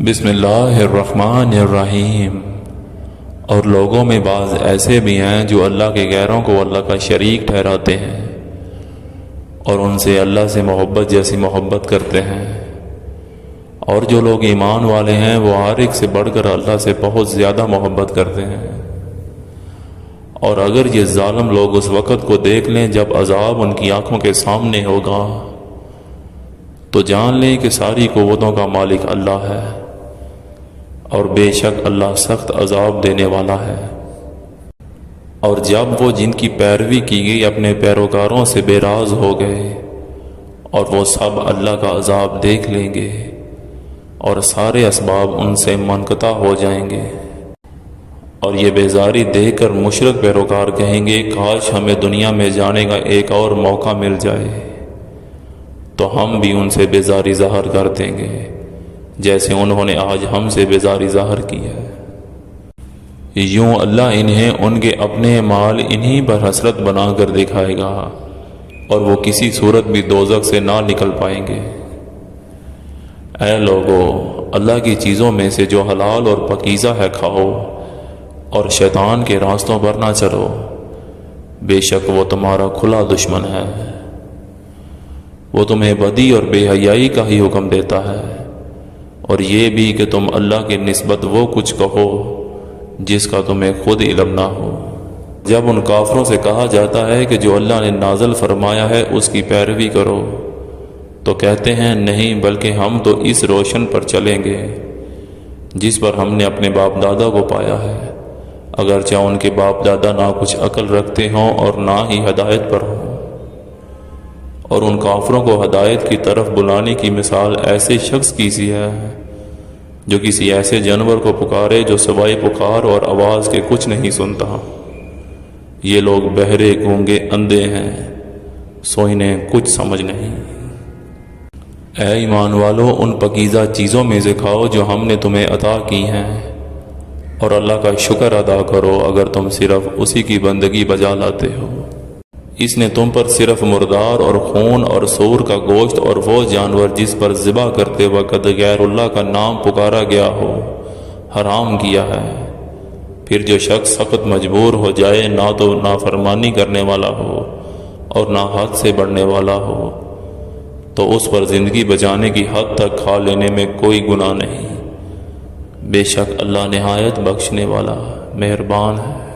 بسم اللہ الرحمن الرحیم۔ اور لوگوں میں بعض ایسے بھی ہیں جو اللہ کے غیروں کو اللہ کا شریک ٹھہراتے ہیں اور ان سے اللہ سے محبت جیسی محبت کرتے ہیں، اور جو لوگ ایمان والے ہیں وہ ہر ایک سے بڑھ کر اللہ سے بہت زیادہ محبت کرتے ہیں۔ اور اگر یہ ظالم لوگ اس وقت کو دیکھ لیں جب عذاب ان کی آنکھوں کے سامنے ہوگا تو جان لیں کہ ساری قوتوں کا مالک اللہ ہے، اور بے شک اللہ سخت عذاب دینے والا ہے۔ اور جب وہ جن کی پیروی کی گئی اپنے پیروکاروں سے بے راز ہو گئے اور وہ سب اللہ کا عذاب دیکھ لیں گے اور سارے اسباب ان سے منقطع ہو جائیں گے، اور یہ بیزاری دیکھ کر مشرک پیروکار کہیں گے کاش ہمیں دنیا میں جانے کا ایک اور موقع مل جائے تو ہم بھی ان سے بیزاری ظاہر کر دیں گے جیسے انہوں نے آج ہم سے بیزاری ظاہر کی ہے۔ یوں اللہ انہیں ان کے اپنے مال انہی پر حسرت بنا کر دکھائے گا اور وہ کسی صورت بھی دوزخ سے نہ نکل پائیں گے۔ اے لوگو، اللہ کی چیزوں میں سے جو حلال اور پاکیزہ ہے کھاؤ اور شیطان کے راستوں پر نہ چلو، بے شک وہ تمہارا کھلا دشمن ہے۔ وہ تمہیں بدی اور بے حیائی کا ہی حکم دیتا ہے، اور یہ بھی کہ تم اللہ کی نسبت وہ کچھ کہو جس کا تمہیں خود علم نہ ہو۔ جب ان کافروں سے کہا جاتا ہے کہ جو اللہ نے نازل فرمایا ہے اس کی پیروی کرو تو کہتے ہیں نہیں، بلکہ ہم تو اس روشن پر چلیں گے جس پر ہم نے اپنے باپ دادا کو پایا ہے، اگرچہ ان کے باپ دادا نہ کچھ عقل رکھتے ہوں اور نہ ہی ہدایت پر ہوں۔ اور ان کافروں کو ہدایت کی طرف بلانے کی مثال ایسے شخص کی سی ہے جو کسی ایسے جانور کو پکارے جو سوائے پکار اور آواز کے کچھ نہیں سنتا۔ یہ لوگ بہرے، گونگے، اندھے ہیں، سو انہیں کچھ سمجھ نہیں۔ اے ایمان والو، ان پاکیزہ چیزوں میں سے کھاؤ جو ہم نے تمہیں عطا کی ہیں، اور اللہ کا شکر ادا کرو اگر تم صرف اسی کی بندگی بجا لاتے ہو۔ اس نے تم پر صرف مردار اور خون اور سور کا گوشت اور وہ جانور جس پر ذبح کرتے وقت غیر اللہ کا نام پکارا گیا ہو حرام کیا ہے۔ پھر جو شخص سخت مجبور ہو جائے، نہ تو نافرمانی کرنے والا ہو اور نہ حد سے بڑھنے والا ہو، تو اس پر زندگی بچانے کی حد تک کھا لینے میں کوئی گناہ نہیں۔ بے شک اللہ نہایت بخشنے والا مہربان ہے۔